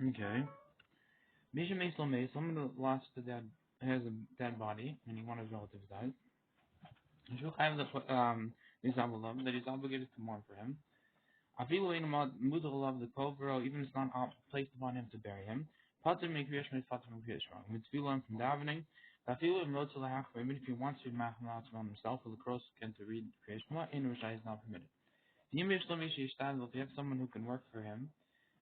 Okay. Misha makes someone who lost the dead has a dead body, meaning one of his relatives died. He should have the that he's obligated to mourn for him. Afilu in mudal the kovro, even if it's not placed upon him to bury him. Pater make Kriyashma is Pater from Kriyashma. Mitzvila from davening. Afilu in Rotsa lahach, even if he wants to machal on himself, or the cross can to read Kriyashma, in which is not permitted. The Yimish Lamishi Ishtadl, if you have someone who can work for him,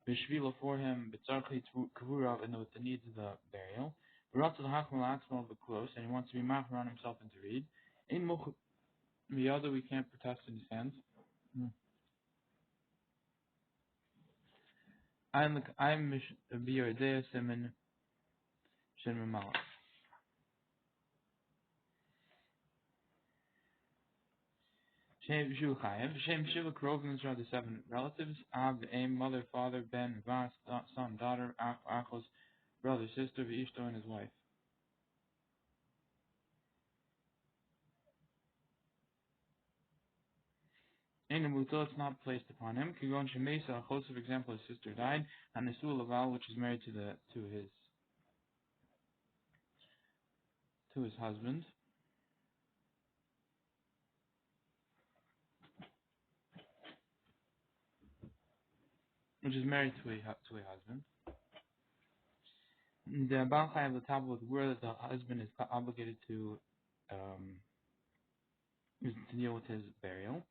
Bishvila for him, Bitzarchi Kavurav, and with the needs of the burial. Rotsa lahach malaxmal of the close, and he wants to be machal on himself and to read. In Mukh Miyada, we can't protest in his hands. I'm Biyodea Simon Shin Malach. Shem Shu Chayev. Shem Shiva Krovins are the seven relatives. Av, Aim, mother, father, Ben, Vas, son, daughter, Ach, Achos, brother, sister, Vishto, and his wife. In the Muto, it's not placed upon him. Kigon Shemesa, Achos, for example, his sister died, and Nesul Laval, which is married to his husband, which is married to a husband. The Baal Chai of the top with where the husband is obligated to deal with his burial,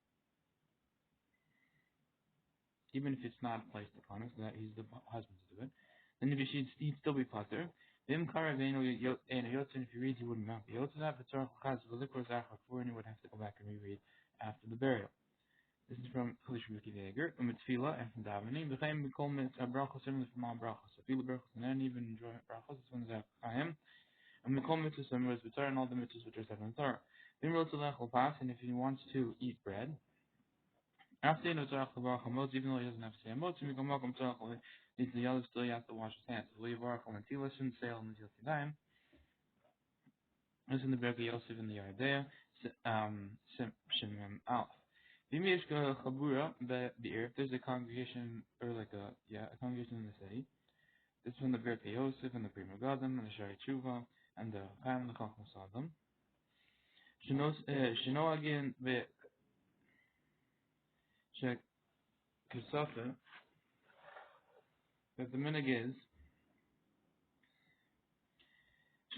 even if it's not placed upon him, so that he's the husband to do it. Then if he'd still be pater. Vim karaveno and yotzin, if he reads, he wouldn't not be able to that, but tzarach chaz v'likor zachar for, and he would have to go back and reread after the burial. This is from Chulish Ruki Veger, Tefillah, and from davening. V'chaim b'kol mitzvah brachos, similar from all brachos. So Tefillah brachos, and then even enjoy brachos, this one is Chaim. And b'kol mitzvah similar is b'tzar, and all the mitzvahs which are said in Torah. Vim rotzalech will pass, and if he wants to eat bread, after you know tzarach levarach hamotz, even though he doesn't have to say hamotz, and we go malcolm tzarach needs the other still, he has to wash his hands. Levarach al netilah shouldn't say al netilah tidayim. This in the Berge Yosef in the Yardea, Shimon Alef. V'imiyesh chabura be'ir, if there's a congregation or a congregation in the city. This is from the Berge Yosef and the Prima Gadim and the Shari Tshuva and the Chaim and the Chacham Sadam. Shino again Kesafa, that the minig is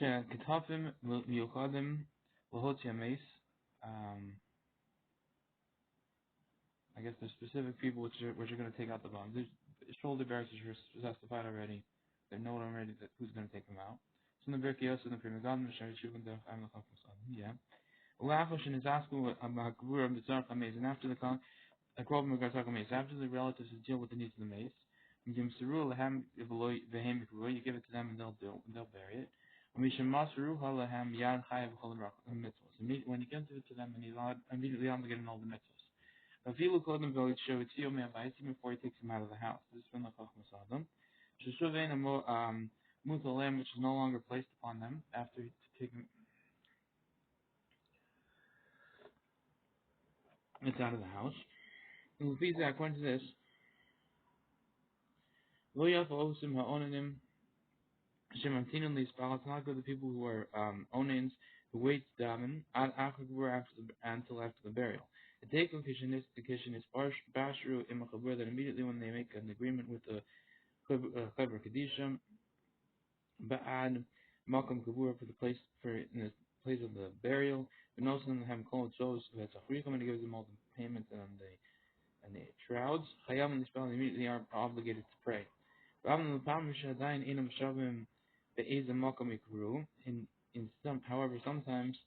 Ketafim Miyuchadim Lahot Yames. I guess there's specific people which are going to take out the bombs. There's shoulder barracks which are specified already. They know already that who's going to take them out. So in the Berkiyos and the Prima Gadim, the Shari Tshuva and the Chaim and the Chacham Sadam. Yeah. Ulafoshin is asking about Gvura of the Tzarech HaMez, and after the after the relatives deal with the needs of the mace, you give it to them and they'll bury it. When you give it to them, and he's immediately obligated all the mitzvahs. Before he takes him out of the house. This is from the Chacham Sadam. Which is no longer placed upon them after he taken it's out of the house. According to this, it's not good the people who are onins who wait daven until after the burial. The take of the kitchen is bashru imachabur that immediately when they make an agreement with the chaver kadisha ba'ad malkam kabur for the place in the place of the burial, but also in the ham kol shows that tzachrichim and gives them all the payments and the shrouds. Chayam and the spell immediately are obligated to pray. However, sometimes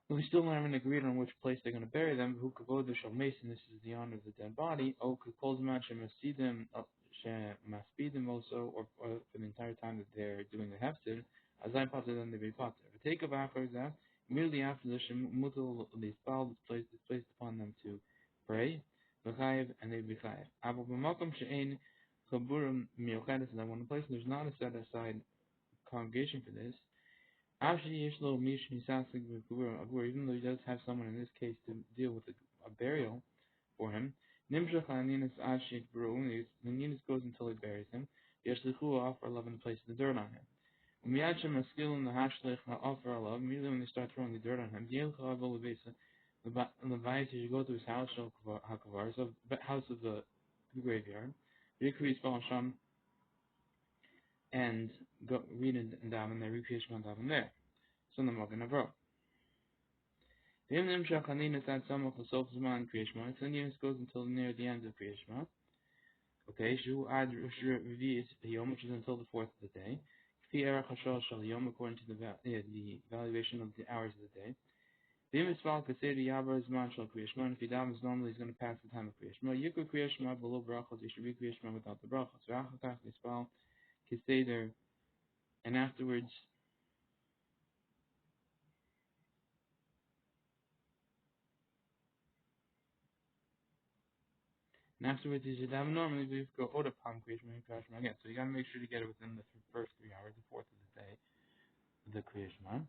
we still haven't agreed on which place they're going to bury them. Who kavod shal mason? This is the honor of the dead body. O kolzman shemasidim shemaspidim also, or for the entire time that they're doing the hefsid. As I potter, then they be potter. If take of after that, immediately after the shemutal the spell is placed upon them to pray. V'chayev and they be chayev. Aval b'makom she'ein chaburim miyochet, that when a place there's not a set aside congregation for this. Even though he does have someone in this case to deal with a burial for him, the ninus goes until he buries him. Yeshlichu offer alav and place the dirt on him. Umiyachem askil in the hashlich offer alav. Immediately when they start throwing the dirt on him, Yelcha avol levesa. Levites, you go to his house, Shal Hakavar, so the house of the graveyard. Yikri Yisrael Sham, and go read and daven there. Repeat Shema daven there. So the Magen Avro. V'imnim shachanina tzad samach l'sof zman Kriya Shema. Cleanliness goes until near the end of Kriya Shema. Okay, shu ad revi'is yom, which is until the fourth of the day. Kfi erach hashal shal yom, according to the valuation of the hours of the day. V'im isval kaseder yavar zman shal Kriya Shema. If he davens normally, he's going to pass the time of Kriya Shema. Yikra Kriya Shema below brachos. He should read Kriya Shema without the brachos. V'achakach isval kaseder, and afterwards. And afterwards, you should have normally we go order palm creation and Kriya Shema again. So you got to make sure to get it within the first 3 hours, the fourth of the day, the Kriya Shema,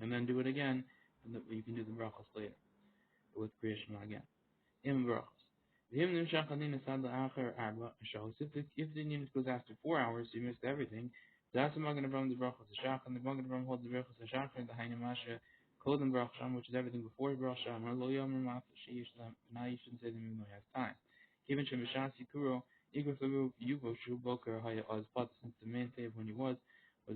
and then do it again. And you can do the brachos later with Kriya Shema again. In brachos. If the unit goes after 4 hours, you missed everything. That's the Magen Avram the brachos the shach, and the Magen Avram holds the brachos the shach, and the Hainu Masha Kodem brachos, which is everything before brachos. Lo yomer maf sheyish. Now you shouldn't say them even though you have time. Even Shemishas Yikuro, Igor Fagu Yugo Shu Boker Haya Oz Pot, since the main day when he was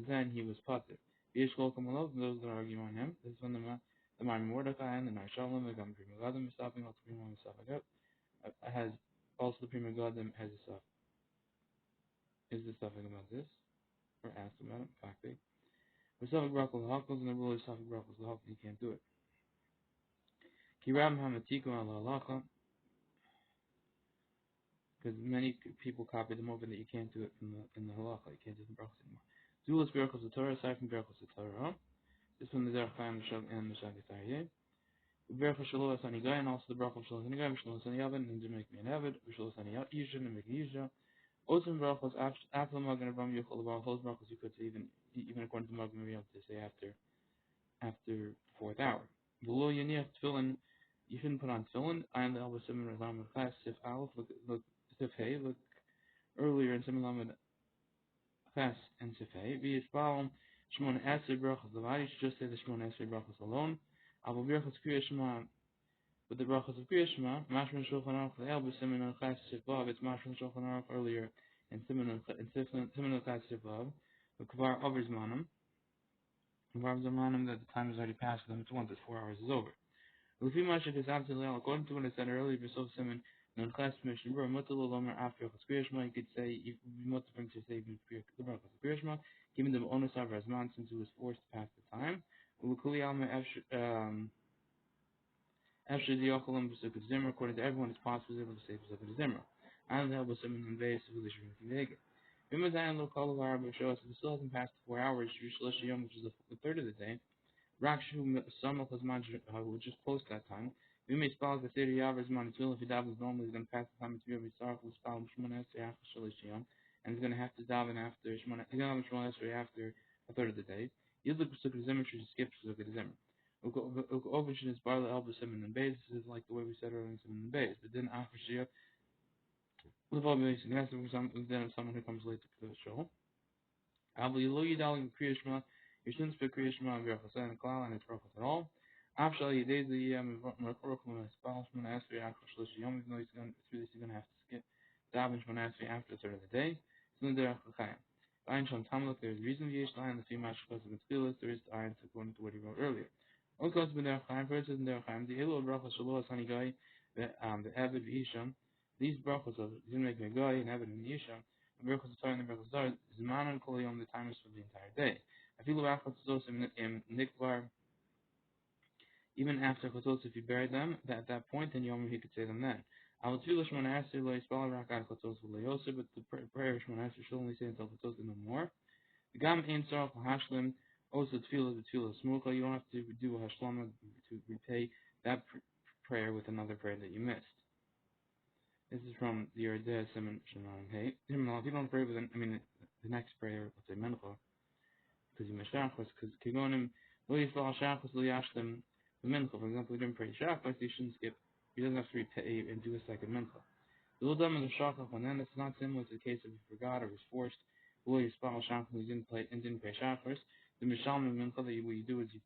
then he was potter. Yesh Lokum Alov, those that argue on him. This is when the Mar Mordechai and the Nar Shalom, the Gam Prima Gadim is stopping, also Prima Gadim has also the Prima Gadim has a stuff. Is the stuffing about this? Or asked about it? In fact, they Safik Brachos Hakos, and the rule is Safik Brachos Hakos, you can't do it. Kiram Hamatiko Ala Halacha, because many people copy them over that you can't do it in the halacha. You can't do the brachos anymore. Zulas berachos the Torah, aside from berachos the Torah. This one the Derech Chaim and the Shagatayeh. Berachos Shalos Anigai, and also the brachos Shalos Anigai, Shalos Aniyavan, and to make me an avid, Shalos Aniyisha, and make Yisha. Also in brachos after the Magen Avram Yuchol the brachos you could say even according to the Magen Avram to say after the fourth hour. Below Yaniach Tefillin, you shouldn't put on Tefillin. I am the Elba Simon Razam Class Sif Aleph. Look Sif Hey. Look earlier in Simon Lamed Ches and Sif Hey. Be Yispalim Shmon Esrei Brachos Levad. You should just say the Shmon Esrei Brachos alone. Aval Brachos Kriya Shema with the Brachos of Kriya Shema. Mashman Shulchan Aruch the Elba Simon Ches Sif Vav. It's Mashman Shulchan Aruch earlier in Simon Ches Sif Vav. The Kvar Over Zmanim. Kvar Zmanim that the time is already passed for them. It's once the 4 hours is over. According to what I said earlier, B'Sof Simon, non-class mission, after Kriya you could say, if you want to bring to say the Brachos of Kriya Shema, giving them onus over Azman since he was forced to pass the time. After the Yochalam B'Sukkot Zimmer, according to everyone, it's possible to say B'Sukkot Zimmer. I don't have Simon and Vase of the Shrim Vega. Bimazan lo kol of shows if it still hasn't passed 4 hours, Shlish Yom, which is the third of the day. Rakshu Samach Hazman would just post that time. We may spell the theory Yavers Manitul if he davens normally he's gonna pass the time to be Sarach will spell Shmon Esrei after Shalishiyam, and he's gonna have to daven after Shmon Esrei after a third of the day. Yidlik Pesukah Zimmer should skip Pesukah Zimmer. Ovish is Barla Elba Simon and Bays. This is like the way we said earlier in Simon and Bays. But then after Shia, with all the then someone who comes late to the show. Aval Yilo Yidalim Kriya Shema. You shouldn't speak Kriya Shema and Berachos and Klal and its brachos at all. After Yidei the Merkorokman Espal Shmon Esrei after Shlish Yom, even though he's gonna have to skip daven Shmon Esrei after the third of the day. It's in the Derech Chaim. Ayin Shon Tamlik, there is reason Yesh Lion the female Shkos of Mitzvilas. There is Ayin according to what he wrote earlier. All goes to Derech Chaim. First is in Derech Chaim the Ilo Brachos Shalos Hanigai the Eved V'Isham. These brachos of Zimek Megai and Eved and Yisham. The Berachos Torah and the Berachos Torah Zman and Kol Yom, the time is for the entire day. I feel about Chatzos in Nikvar, even after Chatzos, if you buried them at that point, then Yom he could say them then. I will tell Shmon Esrei lo Yispal Rakad Chatzos v'Leyoser, but the prayer of Shmon Esrei should only say until Chatzos and no more. The Gam Ein Tzarach Hashlim, also the Tefillah Smucha. You don't have to do a Hashlama to repay that prayer with another prayer that you missed. This is from the Yerdeh Simon Shannon Hey. If you don't pray with the next prayer, let's say Mencha, because you missed Shachos, because Kigonim, lo Yisrael Shachos lo Yashtem the Mencha. For example, we didn't pray Shachos, you shouldn't skip. He doesn't have to repay and do a second Mencha. The Ludam and the Shachach, and then it's not similar to the case if he forgot or was forced. Well, you spell Shachach, he didn't pay Shachars. The Mishalman Mincha, what you do is you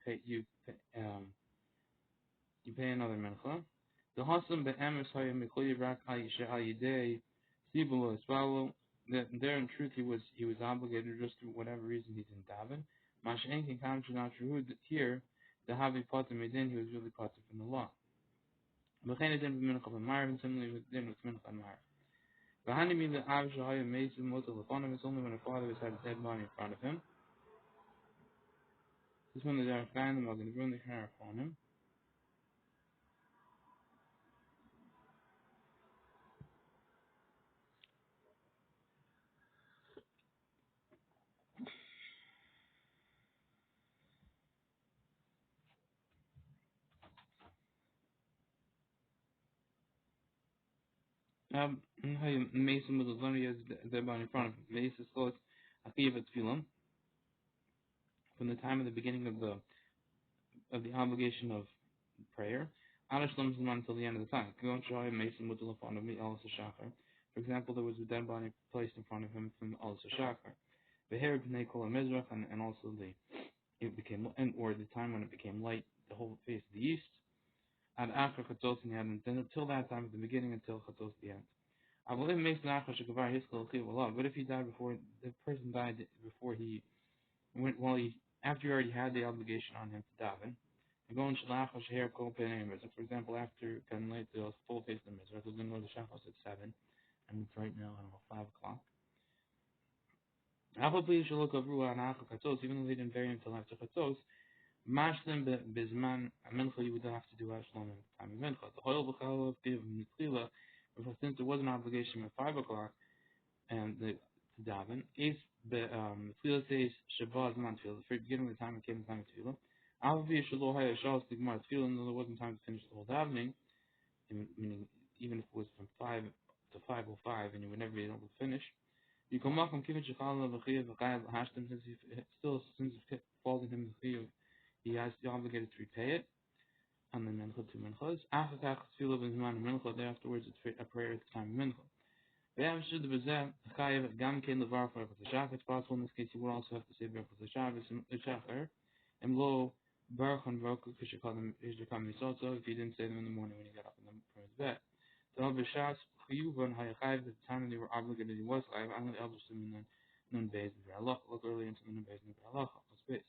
pay another Mincha. The Hasam be'emes hayam mikoyi rak al yidei sibulo espalo. There in truth he was obligated just for whatever reason he didn't daven. Masha'en can come to not true here. The havi potter medin he was really potter from the law. B'chein didn't be mincha b'mar and similarly with din with mincha b'mar. V'hani mi le'av shahayim meisim motel upon him. It's only when a father has had a dead body in front of him. This is when the dark guy and the mug and ruin the hair upon him. Mason with the lonely as the body in front of him. Mason close Akiva Tfilim from the time of the beginning of the obligation of prayer. Alish Lamzman until the end of the time. Go and show him Mason with the front of me also Shachar. For example, there was a dead body placed in front of him from also Shachar. The hair of Nekol and Mizrach and also it became or the time when it became light, the whole face of the east. And after Chatos in the end, and then until that time at the beginning until Chatos the end. But if he died before the person died before he went after he already had the obligation on him to daven, and go and shalach hair kol penei. For example, after Pen late the full face of the mitzvah, so then go to shachos at 7, and it's right now I don't know 5 o'clock. Please should look over even though they didn't bury him until after chatos. Mashlim bizman mincha you would have to do ashlam in the time of mincha. The oil b'chalav give mitzvah, since there was an obligation at 5 o'clock and the daven is the tefillah says Shabbat man tefillah. The beginning of the time it came the time of tefillah. Alvi shelo haya shal stigmar tefillah, and there wasn't time to finish the whole davening. Meaning, even if it was from 5 to 5:05 and you would never be able to finish, you come up and kibbutz shechala v'chiyav v'chayav hashtem since it falls in him v'chiyav, he has the obligated to repay it. And then mincha 2 minchas. Achakach tefillah b'zman mincha. Afterwards, it's a prayer at the time of mincha. It's possible in this case you would also have to say Berachos Shabbos and Shachar, and lo Baruch and Baruch if you didn't say them in the morning when you got up from his bed. So B'Shas Chiyuvan Hayachayev at the time they were obligated he was chayev. I'm the elders to nun beis v'halach. Look early into the nun beis v'halach. Space.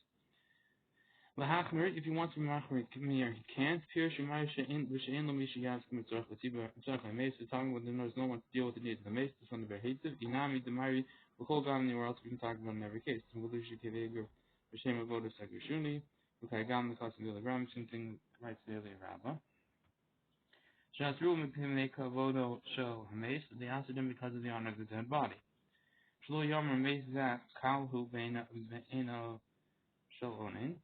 If you want to be machmir, he can't. Pure shemayim she'in lo mishi yavskim mitzorach l'tzibur mitzorach ha'meis. We're talking when there's no one to deal with the needs of the meis. This one the very hates it. Inami demari v'chol gam anywhere else we can talk about in every case. V'lushi keveger v'shem avodah sagrishuni v'kai gam the cost of the other ram. Same thing writes the other rabba. Shasru mipimei kavodo shel ha'meis. They answered him because of the honor of the dead body. Shlo yomer meis zak kalhu beina shel onin.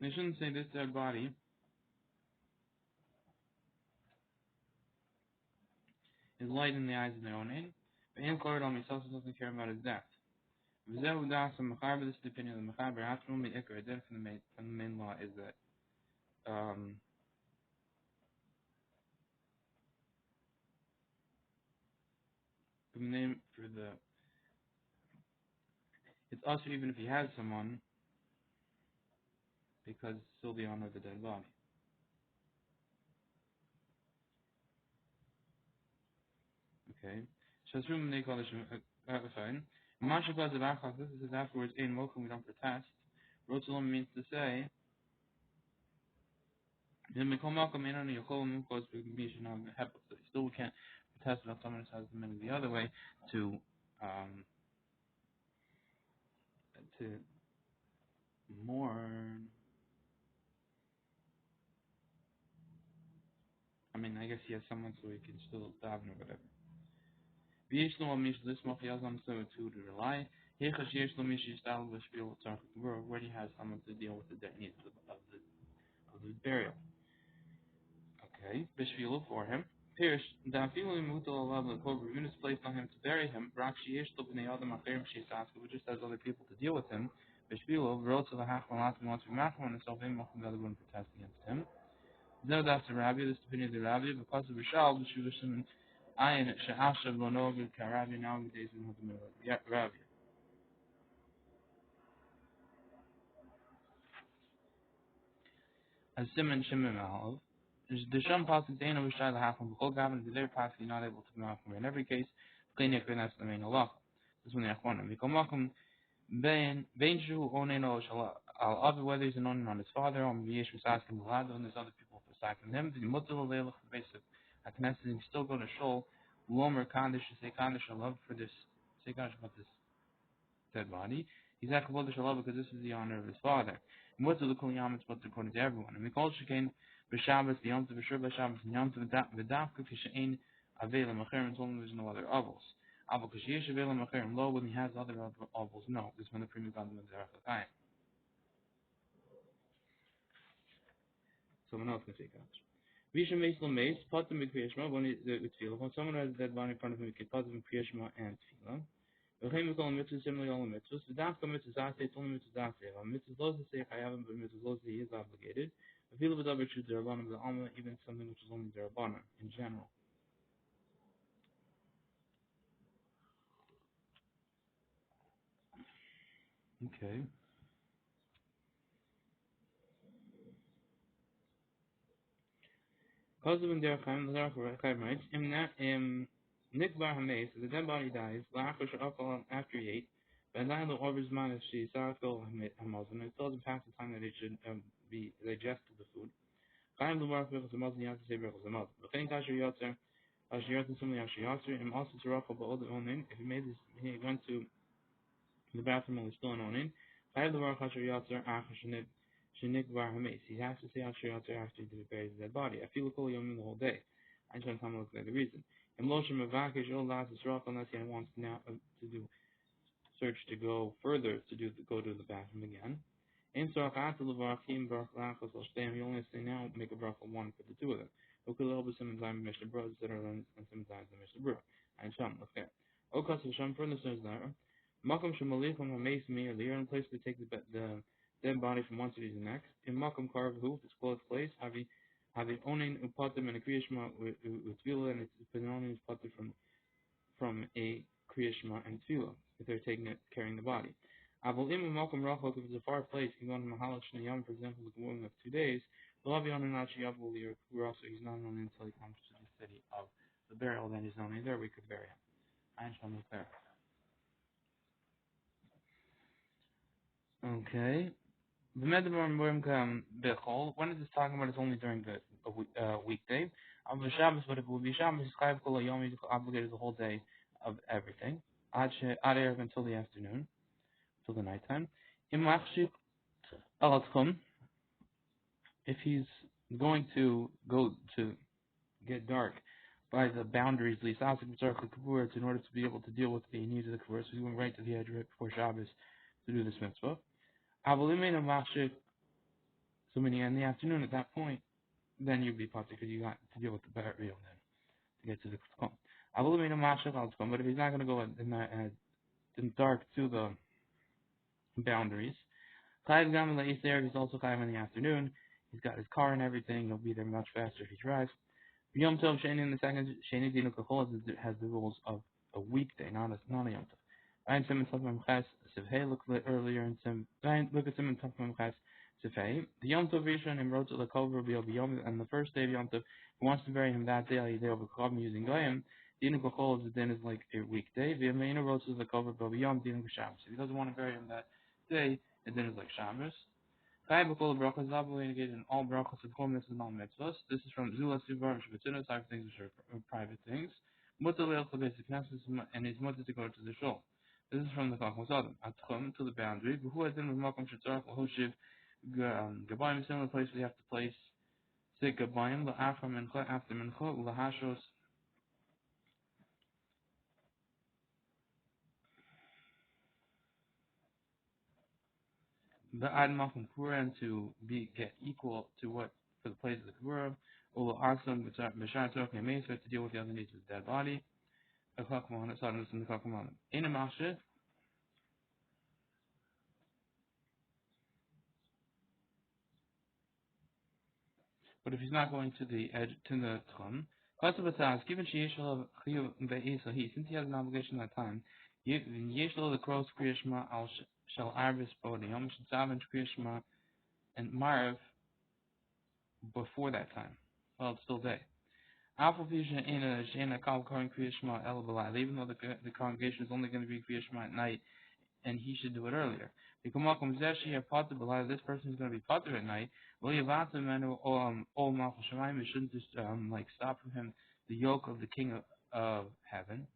They shouldn't say this dead body is light in the eyes of their own aid, but in Korid on himself doesn't care about his death. This is the opinion of the Mechaber. After only Iker, then from the main law is that the name for the it's also even if he has someone because it's still the honor of the dead body. Okay. Shasrum they call it fine. Mashakaz of Achaz, this is afterwards in Mokum we don't protest. Rotzelom means to say still we can't protest about someone who has the men the other way to mourn. I mean, I guess he has someone so he can still daven or whatever. To rely. Where he has someone to deal with the needs of the burial. Okay, bishvilu for him. Pirish, the Afilu Mutal Allah the Cobra units placed on him to bury him, Rakshi Ishto Bnei Adam Achirim Shisaska, which just has other people to deal with him. Bishvilo, wrote to the Hachman Latin wants to be Machman and self him the other one protest against him. No that's the Rabbi, this is the opinion of the Rabbi, because of Rishal, the Shuvishim Ayin Sha'asha Lonog Karabi now the days in the Rabbi. As Simon Shimon Malov. The Shum Pasuk Dana was shy the half of the whole Gavin, the other Pasuk not able to come out from in every case, Klinik that's the main Allah. This one the Achwanim. Mikomakum Benju Oneno Al Abu, whether he's an onen on his father, on Viesh Misaskim Lado, and there's other people for sacking him. The Mutul Leilach basic Aknesset, and still go to Shul, Lomer Kandish, say Kandish, I love for this, say Kandish about this dead body. He's Akabod Shalom because this is the honor of his father. And what's the Kul Yam, it's what's according to everyone. And we call Shekain B'Shabbos, the Yom Tov B'Shur B'Shabbos, and Yom Tov V'Davka Kishain Avela Macher, and told him there's no other avos. Avol Kishiyesh Avela Macher, and lo, when he has other avos, no. This is when the Prima God the Zerach. Someone else can take out. Visha Meisel Meis, Potem B'Kriyashma, when it's Tefillah. When someone has a dead body in front of him, he can Potem B'Kriyashma and Tefillah. V'chein Mikol Mitzvah, similarly all the mitzvahs. V'davka Mitzvah Zaseh, it's only Mitzvah Zaseh. Mitzvah Lo Zaseh, Chayavim, but Mitzvah Lo Zaseh, he is obligated. V'filah B'davar Shu Derabanan, the Alma, even something which is only Derabanan, in general. Okay. Kozubim Derechayim, the Derechayim writes, Nikbar Hameis, the dead body dies, La'achar Sha'afal after he ate, V'adai Lo Orvers Man, if she Sarafil Hamazon, it still doesn't pass the time that it should be digested the food. Chaim Lubar Berachos Hamazon, you have to say Berachos Hamazon. V'chein Kasher Yotzer, Asher Yotzer Sumli Asher Yotzer, and also to Rachel Ba'od Onin, if he made this, he went to the bathroom and was still in Onin, Chaim Lubar Asher Yotzer, Achar Shenikbar Hameis, he has to say Asher Yotzer after he buries his dead body. I feel a cool yom the whole day. I just want to look at the reason. And Moshe Mavakish Olas is Rachel, unless he wants now to do search to go further to go to the bathroom again. And so he only say now make a bracha one for the two of them. Okay, little bit some time Mishna Bros that are learned and sometimes the Mishna Bro. And Sham, okay. Okas of Sham further says there. Makam Shamalikam Hameis me or the place to take the dead body from one city to the next. In Makam Karv Hoof, its closed place, have you owning Upatim and a Kriyashma with Tvila, and it's Penonim is Patim from a Kriyashma and Tefillah, if they're carrying the body. Avolim and Malcolm Rachel, if it's a far place, you go to Mahalach Shnayam, for example, with a woman of 2 days, Lavion and Nachi Yavuli, or also he's not known until he comes to the city of the burial, then he's known there, we could bury him. Einstein was there. Okay. When is this talking about? It's only during the weekday. Of the Shabbos, but if it would be Shabbos, Chayav Kol Hayom, he's obligated the whole day of everything. Ad Erev until the afternoon, till the nighttime. Imachshik Alatkum, if he's going to go to get dark by the boundaries, in order to be able to deal with the needs of the Kavur, so he went right to the edge right before Shabbos to do this mitzvah. Avolimin Amachshik, so meaning in the afternoon at that point, then you'd be potter because you got to deal with the burial then to get to the Kum. Avolimin Amachshik Alatkum, but if he's not going to go in dark to the boundaries, Chayav Gam there, he's also Chayav in the afternoon. He's got his car and everything. He'll be there much faster if he drives. Yom Tov Sheni in the second Sheni Dinu Kachol has the rules of a weekday, not a Yom Tov. Ryan Simon Tafim Ches Sivhei look earlier and look at Simon Tafim Ches Sivhei. The Yom Tov Rishon and wrote to the Kover will be Yom, and the first day of Yom Tov, he wants to bury him that day. He over Kavim using Goyim. Dinu Kachol is like a weekday. V'Yameinu wrote to the Kover will be Yom Dinu Shabbos. If he doesn't want to bury him that day, and then it's like Shabbos. Chai b'kol brachos is obligated in all brachos of home. This is non mitzvahs. This is from Zula Sivar Shabbatina, type of things which are private things. Mutter leil basic knesses, and his mutter to go to the shul. This is from the Chachmos Adam. Atchum to the boundary. Who has been with Malcolm Shetzarach Lahoshiv Gabayim, similar place we have to place Sik Gabayim La'afra Mincha after Mincha Lahashos. The Ad Malchum Pura, and to get equal to what for the place of the Kura, Ula Aksum Bashar Turkey Mesa to deal with the other needs of the dead body. A Kakamon, it's on the Kakamon. In a Masha, but if he's not going to the edge to the Tchum, Kasabatas, given Shieshal Chiyu Be'esa, since he has an obligation at that time, Yeshal the Cross Kriyashma al Shal Arbis Bodium, should Savage Kriyashma and Marv before that time. Well, it's still day. Alpha Vision in a Shana Kalkaran Kriyashma El Balai, even though the congregation is only going to be Kriyashma at night, and he should do it earlier. This person is going to be potter at night. We shouldn't just like stop from him the yoke of the King of Heaven,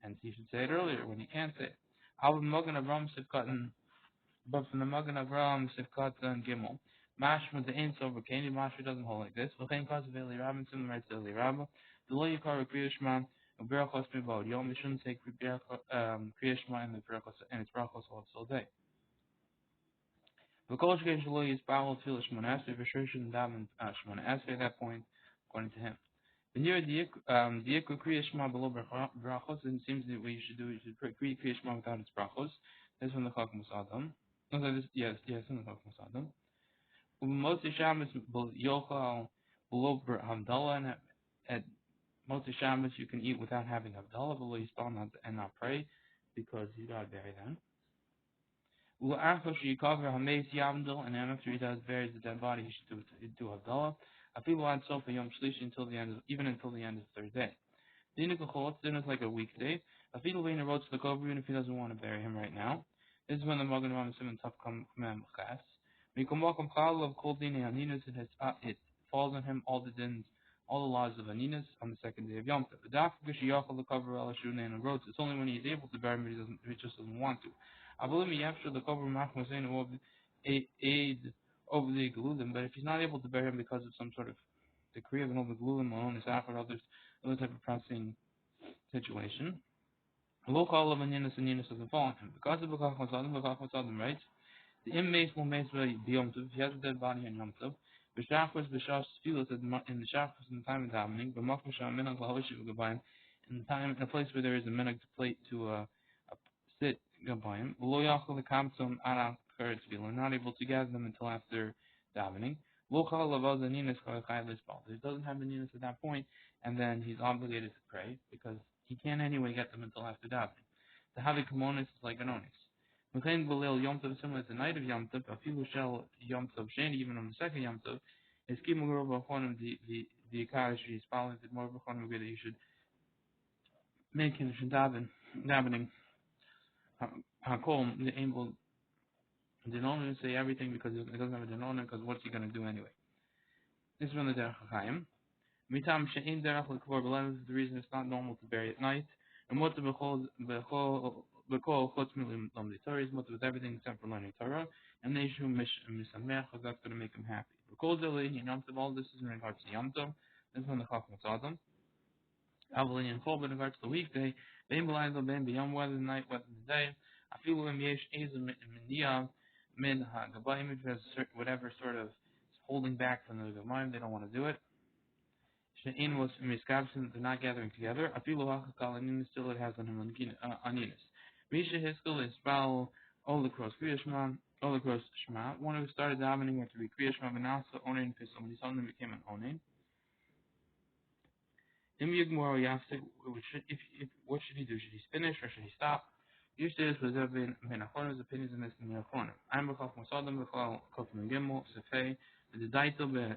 and he should say it earlier when he can't say it. But from the Magen Avraham Sivkat and Gimel, Mashma the Ein Sober Kani, Mashma doesn't hold like this. V'chein Kaz of Eli Rabban, similar to Eli Rabba. The Lo Yikar Kriyashma, Berachos Mivod Yom. We shouldn't say Kriyashma and the Berachos and its Berachos all day. V'kol Shkei Shlo Yisbal Tefillah Shmona Esrei, for sure shouldn't daven Shmona Esrei at that point, according to him. The near the Yikar Kriyashma below Berachos, it seems that what you should do is you should pray Kriyashma without its Berachos. That's from the Chachmas Adam. No, yes, in the Chachmas Adam. Mostly Shabbos Yochal below Havdalah, and at Mostly Shabbos you can eat without having Havdalah, below Yisbal and not pray, because he's got to bury them. After you cover Hameis Yavdal, and then after he does buries the dead body, he should do Havdalah. A people had Sofa Yom Shlishi until the end, even until the end of the third day. Then it's like a weekday. A fetal vein wrote to the cover, even if he doesn't want to bury him right now. This is when the Magen Ram Simon Top come from Chas. We come walk of Kol Dini Aninas, it falls on him all the dins, all the laws of Aninas on the second day of Yom Tov. The Daf Gishiyachal the cover Elashuna and wrote it's only when he's able to bury him, he just doesn't want to. Avolimi after the cover Machmazain will aid over the Galudim, but if he's not able to bury him because of some sort of decree of an over Galudim or his after others, other type of pressing situation. Local of Aninas and Ninas doesn't fall on him. Because of Bakach Adam writes, the inmates will make Yom Tov, if he has a dead body on Yom Tov, B'shachos B'shach Tfilos in the Shachos in the time of davening, B'machmashah Minag L'Havishiv Gabayim, in a place where there is a minhag to plate to sit Gabayim, Lo Yachal the Kamtzon Ara Keretz Tefillah, not able to gather them until after davening. Local Lavaz Ninas Kavachai Lisbal. He doesn't have the Ninas at that point, and then he's obligated to pray because he can't anyway get them until after davening. The Havi Kamonis is like an onis. Mekain Balil Yom Tov, similar to the night of Yom Tov, Afilu Shel Yom Tov Sheni, even on the second Yom Tov, is Kimur Bachonim, the Akarish, is following the more Bachonim that you should make him davening. Hakom, the Angel, Denonin say everything because it doesn't have a Denonin, because what's he going to do anyway? This is from the Derech HaChaim. Mitam She'in Derech L'Kvar B'Lev, the reason it's not normal to bury at night. And what the B'chol Chutz Milim Lom Torah is with everything except for learning Torah. And they should Misamech, because that's going to make him happy. B'chol Zeli, Yom Tov, all this is in regards to Yom Tov. This is from the Chachmas Adam. Avalin and Chol, but in regards to the weekday, Bein B'Layim Bein B'Yom, whether the night, whether the day. Afilu Im Yesh Ezim Miniyah Min HaGabayim, if there's whatever sort of holding back from the Gabayim, they don't want to do it. She'in was miskabsin, they're not gathering together. Afilu hachakal aninis, still it has on him aninis. Misha hiskel is bal olakros kriyashma, olakros shma. One who started davening went to be kriyashma, but now so onin because somebody suddenly became an onin. Im yigmor yafsik, what should he do? Should he finish or should he stop? Usually this was been achronim's opinions in this in the achronim. I'm b'chaf mosadam b'chal kofim gimel sefei the daito be.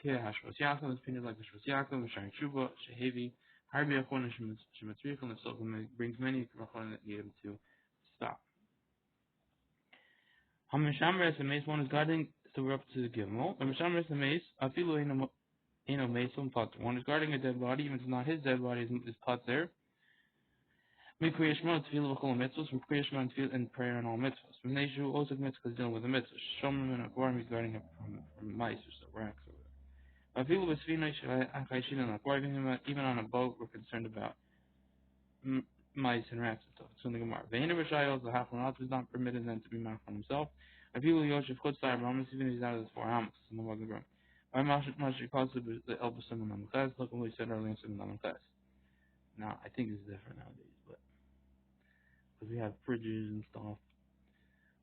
Hashvos Yaakov, his opinion like Hashvos Yaakov, Sharing Shuba, Shehevi, Harbi Achon, Shematrich, and the Sochim brings many Achon that need him to stop. Hamishamres, the mace one is guarding, so we're up to the Gimel. Hamishamres, the mace, Afilu Eno mace on pot. One is guarding a dead body, even if it's not his dead body, is pot there. From Kriyashma to Tefillah v'chol mitzvahs, from Kriyashma and prayer and all mitzvahs. From Neishu, also mitzvahs dealing with the mitzvahs. Shomrim and Akwarim is guarding him from mice, so racks over there. People with even on a boat, we're concerned about mice and rats and stuff. So the Gemara. The Hinabashayos, the half one is not permitted then to be marked on himself. People Yoshef Chutzai Brahmas, even if he's out of the 4 Amos in the Magen Ram. I must cause the elbow someone on the class. Look what we said earlier, someone on the class. Now I think it's different nowadays, but because we have fridges and stuff.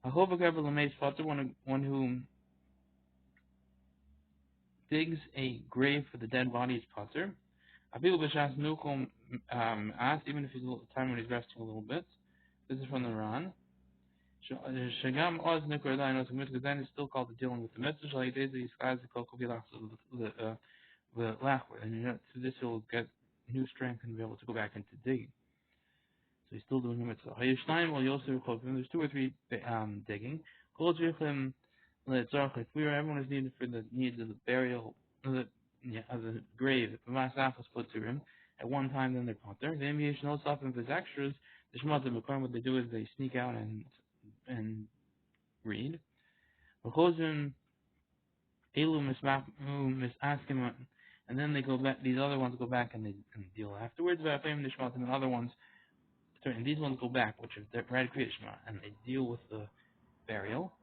I hope a couple of mates father one who digs a grave for the dead body is potter. I feel b'shas nukum asked even if he's a little time when he's resting a little bit. This is from the Ran. Shagam oz nikor da'inos because then it's still called the dealing with the mitzvah. Like these guys called the lachward, and through this he'll get new strength and be able to go back into digging. So he's still doing the mitzvah. There's two or three digging. Everyone is needed for the needs of the burial of the grave. The masaf was put to him at one time, then they're put there. The aviation no stuff if there's extras. The shmata mekar, what they do is they sneak out and read. And then they go back. These other ones go back and they deal afterwards. But the other ones, and these ones go back, which is their red kriyishma, and they deal with the burial.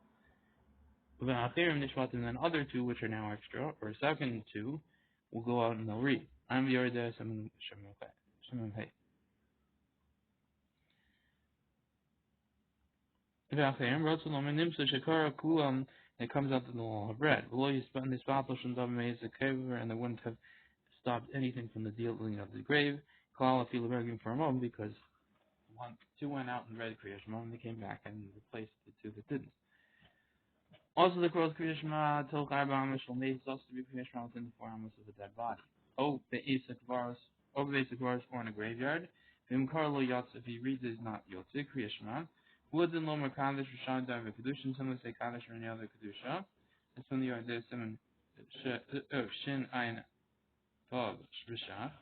And then other two, which are now extra, or second two, will go out and they'll read. I'm the Yorda Shemon Hey. It comes out to the law of bread. You spend this and they wouldn't have stopped anything from the dealing of the grave. Call if you for a moment because two went out and read Kriyashma and they came back and replaced the two that didn't. Also, the cross Kriyashma till Karbamish will make also to be Kriyashma within the 4 hours of the dead body. Oh, the Basic Vars, or in a graveyard. Vim Karlo Yotz, if he reads it, is not Yotze Kriyashma. Woods and Lomer Kaddish, Rishon Diver Kedushin, some would say Kaddish or any other Kedusha. It's from the idea Simon Shin Ein Tov Rishach.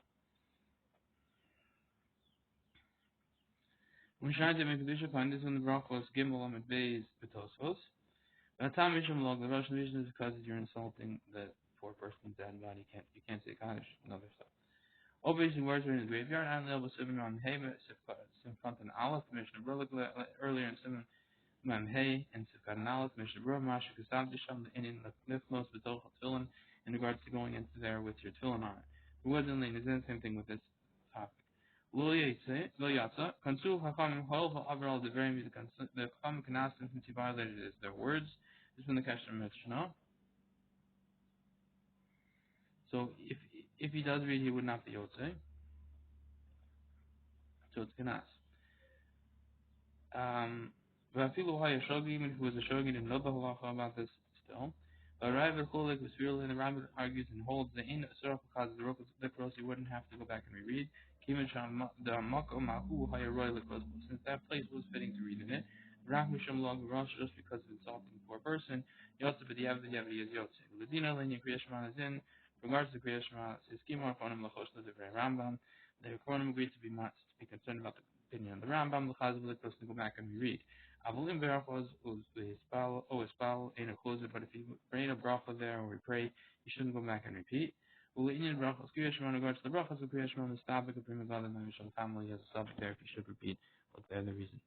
When Shine Diver Kedusha, find this when the Brach was Gimel Amid Beis Betosos. By the time Mishum Log, the Russian vision is because you're insulting the poor person's dead body. You can't say Kaddish and other stuff. Obviously, words are in the graveyard. And the elbow 7 on Hema, Simfant and alef, Mishnah Berura, earlier in 7 Hey and Sifkat and alef, Mishnah Berura, Masha Kasab Disham, the Indian Lifmos, Betoch Tefillin, in regards to going into there with your tefillin on it. Who wasn't is the same thing with this topic. Lo Yatsa, Kansul Hakam Hov Avril the very music, the Hakam can ask them since he violated their words. This is from the Kesher Mishnah. So if he does read, he would not be Yotze. So it's Ganas. Even if it was a shogin, didn't know the halacha about this still. But Rav Cholik was really and the Rambam argues and holds the in surah because the likros you wouldn't have to go back and reread. Since that place was fitting to read in it, Rav Misham Log Rosh just because of insulting the poor person, Yotze but the Yavdi is Yotze. Ladina Linya Kriyashma is in regards to Kriyashma, says Kimar Fonim Lachosh the Rambam. The Kohanim agreed to be concerned about the opinion of the Rambam. The Chazal likros to go back and reread. Avolim berachos was spal in a closer, but if you bring a bracha there or we pray, you shouldn't go back and repeat. Well, in brachos kriyashma in regards to the brachos of kriyashma, the stabik of prima family has a subject there if you should repeat. But they're the reason.